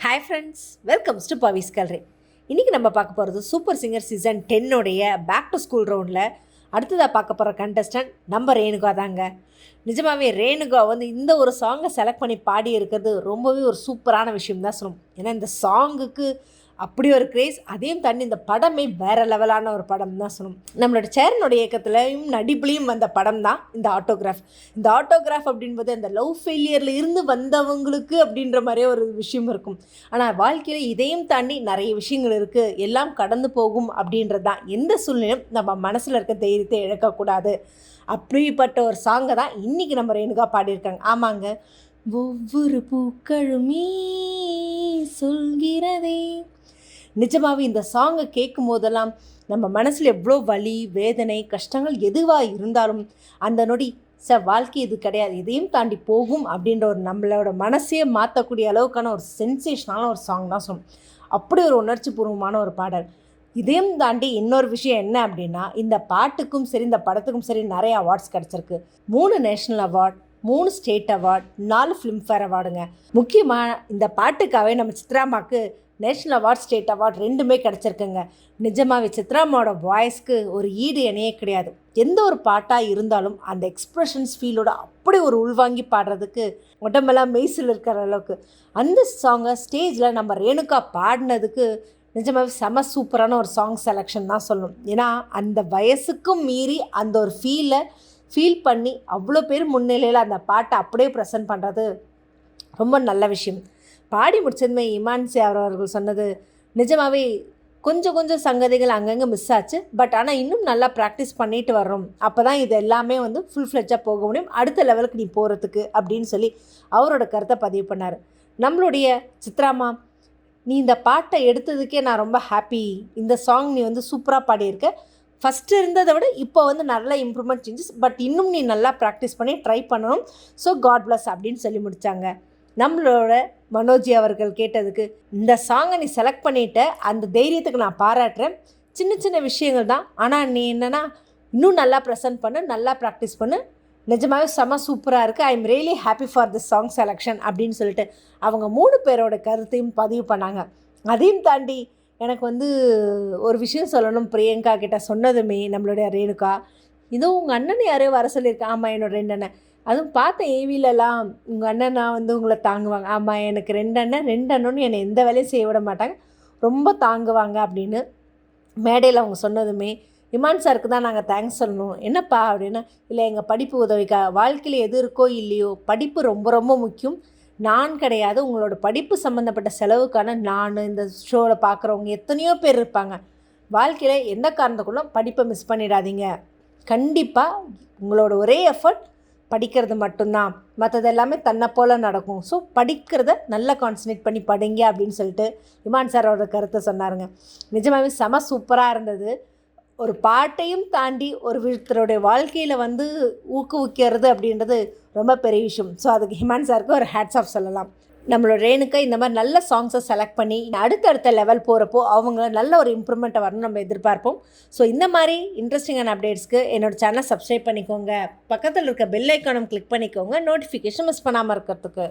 Hi friends, welcomes to Pavis gallery. இன்றைக்கி நம்ம பார்க்க போகிறது super singer season 10 back to school ரவுண்டில் அடுத்ததாக பார்க்க போகிற கண்டஸ்டன்ட் நம்ம ரேணுகா தாங்க. நிஜமாகவே ரேணுகா இந்த ஒரு சாங்கை செலக்ட் பண்ணி பாடி இருக்கிறது ரொம்பவே ஒரு சூப்பரான விஷயம் தான் சொல்லணும். ஏன்னா இந்த சாங்குக்கு அப்படி ஒரு கிரேஸ், அதையும் தாண்டி இந்த படமே வேறு லெவலான ஒரு படம் தான் சொல்லணும். நம்மளோட சேரனுடைய இயக்கத்துலையும் நடிப்புலையும் வந்த படம் தான் இந்த ஆட்டோகிராஃப். இந்த ஆட்டோகிராஃப் அப்படின்பது அந்த லவ் ஃபெயிலியரில் இருந்து வந்தவங்களுக்கு அப்படின்ற மாதிரியே ஒரு விஷயம் இருக்கும். ஆனால் வாழ்க்கையில் இதையும் தாண்டி நிறைய விஷயங்கள் இருக்குது, எல்லாம் கடந்து போகும் அப்படின்றது தான். எந்த சூழ்நிலையும் நம்ம மனசில் இருக்க தைரியத்தை இழக்கக்கூடாது. அப்படிப்பட்ட ஒரு சாங்கை தான் இன்றைக்கி நம்ம ரேணுகா பாடியிருக்காங்க. ஆமாங்க, ஒவ்வொரு பூக்களுமே சொல்கிறதே. நிஜமாகவே இந்த சாங்கை கேட்கும் போதெல்லாம் நம்ம மனசில் எவ்வளோ வலி, வேதனை, கஷ்டங்கள் எதுவாக இருந்தாலும் அந்த நொடி வாழ்க்கை இது கிடையாது, இதையும் தாண்டி போகும் அப்படின்ற ஒரு நம்மளோட மனசையே மாற்றக்கூடிய அளவுக்கான ஒரு சென்சேஷனான ஒரு சாங் தான் சொல்லணும். அப்படி ஒரு உணர்ச்சி பூர்வமான ஒரு பாடல். இதையும் தாண்டி இன்னொரு விஷயம் என்ன அப்படின்னா, இந்த பாட்டுக்கும் சரி இந்த படத்துக்கும் சரி நிறைய அவார்ட்ஸ் கிடச்சிருக்கு. 3 national award, 3 state award, 4 Filmfare அவார்டுங்க. முக்கியமாக இந்த பாட்டுக்காகவே நம்ம சித்ராமாவுக்கு நேஷ்னல் அவார்ட், ஸ்டேட் அவார்ட் 2மே கிடச்சிருக்குங்க. நிஜமாகவே சித்ராமாவோட வாய்ஸ்க்கு ஒரு ஈடு இணையே கிடையாது. எந்த ஒரு பாட்டாக இருந்தாலும் அந்த எக்ஸ்ப்ரெஷன்ஸ் ஃபீலோட அப்படி ஒரு உள்வாங்கி பாடுறதுக்கு உடம்பெல்லாம் மெய்சில் இருக்கிற அளவுக்கு அந்த சாங்கை ஸ்டேஜில் நம்ம ரேணுகா பாடினதுக்கு நிஜமாகவே செம சூப்பரான ஒரு சாங் செலெக்ஷன் தான் சொல்லணும். ஏன்னா அந்த வயசுக்கும் மீறி அந்த ஒரு ஃபீல் பண்ணி அவ்வளோ பேர் முன்னிலையில் அந்த பாட்டை அப்படியே ப்ரெசென்ட் பண்ணுறது ரொம்ப நல்ல விஷயம். பாடி முடிச்சதுமே இமான்சி அவர்கள் சொன்னது, நிஜமாகவே கொஞ்சம் சங்கதிகள் அங்கங்கே மிஸ் ஆச்சு, பட் ஆனால் இன்னும் நல்லா ப்ராக்டிஸ் பண்ணிட்டு வர்றோம், அப்போ தான் இது எல்லாமே ஃபுல் ஃப்ளெட்ஜாக போக முடியும், அடுத்த லெவலுக்கு நீ போகிறதுக்கு அப்படின்னு சொல்லி அவரோட கருத்தை பதிவு பண்ணார். நம்மளுடைய சித்ராமா, நீ இந்த பாட்டை எடுத்ததுக்கே நான் ரொம்ப ஹாப்பி. இந்த சாங் நீ சூப்பராக பாடியிருக்க. ஃபஸ்ட்டு இருந்ததை விட இப்போ நல்ல இம்ப்ரூவ்மெண்ட் சேஞ்சஸ், பட் இன்னும் நீ நல்லா ப்ராக்டிஸ் பண்ணி ட்ரை பண்ணணும். ஸோ காட் பிளஸ் அப்படின்னு சொல்லி முடித்தாங்க. நம்மளோட மனோஜி அவர்கள் கேட்டதுக்கு, இந்த சாங்கை நீ செலக்ட் பண்ணிவிட்ட, அந்த தைரியத்துக்கு நான் பாராட்டுறேன். சின்ன விஷயங்கள் தான், ஆனால் நீ என்னென்னா இன்னும் நல்லா ப்ரெசென்ட் பண்ணு, நல்லா ப்ராக்டிஸ் பண்ணு, நிஜமாகவே செம சூப்பராக இருக்குது. I am really happy for this song selection அப்படின்னு சொல்லிட்டு அவங்க 3 பேரோட கருத்தையும் பதிவு பண்ணாங்க. அதையும் தாண்டி எனக்கு ஒரு விஷயம் சொல்லணும். பிரியங்கா கிட்ட சொன்னதுமே நம்மளுடைய ரேணுகா, இதுவும் உங்கள் அண்ணனை யாரையோ வர சொல்லியிருக்கேன். ஆமாம், என்னோட 2 அண்ணன். அதுவும் பார்த்தேன் ஏவிலலாம், உங்கள் அண்ணனா உங்களை தாங்குவாங்க. ஆமாம், எனக்கு 2 அண்ணன்னு என்னை எந்த வேலையும் செய்ய விட மாட்டாங்க, ரொம்ப தாங்குவாங்க அப்படின்னு மேடையில் அவங்க சொன்னதுமே, இமான் சாருக்கு தான் நாங்கள் தேங்க்ஸ் சொல்லணும். என்னப்பா அப்படின்னா, இல்லை எங்கள் படிப்பு உதவிக்கா, வாழ்க்கையில் எது இருக்கோ இல்லையோ படிப்பு ரொம்ப ரொம்ப முக்கியம். நான் கிடையாது, உங்களோட படிப்பு சம்மந்தப்பட்ட செலவுக்கான நான் இந்த ஷோவில் பார்க்குறவங்க எத்தனையோ பேர் இருப்பாங்க. வாழ்க்கையில் எந்த காரணத்துக்குள்ளும் படிப்பை மிஸ் பண்ணிடாதீங்க. கண்டிப்பாக உங்களோட ஒரே எஃபர்ட் படிக்கிறது மட்டும்தான், மற்றது எல்லாமே தன்னை போல் நடக்கும். ஸோ படிக்கிறத நல்லா கான்சன்ட்ரேட் பண்ணி படிங்க அப்படின்னு சொல்லிட்டு இமான் சாரோட கருத்தை சொன்னாருங்க. நிஜமாகவே செம சூப்பராக இருந்தது. ஒரு பாட்டையும் தாண்டி ஒரு ஒருத்தருடைய வாழ்க்கையில் ஊக்குவிக்கிறது அப்படின்றது ரொம்ப பெரிய விஷயம். ஸோ அதுக்கு இமான் சாருக்கு ஒரு ஹேட்ஸ் ஆஃப் சொல்லலாம். நம்மளோட ரேணுகா இந்த மாதிரி நல்ல சாங்ஸை செலக்ட் பண்ணி அடுத்தடுத்த லெவல் போகிறப்போ அவங்க நல்ல ஒரு இம்ப்ரூவ்மெண்ட்டை வரணும் நம்ம எதிர்பார்ப்போம். ஸோ இந்த மாதிரி இன்ட்ரெஸ்டிங்கான அப்டேட்ஸ்க்கு என்னோடய சேனலை சப்ஸ்கிரைப் பண்ணிக்கோங்க, பக்கத்தில் இருக்க பெல் ஐக்கானும் கிளிக் பண்ணிக்கோங்க, நோட்டிஃபிகேஷன் மிஸ் பண்ணாமல் இருக்கிறதுக்கு.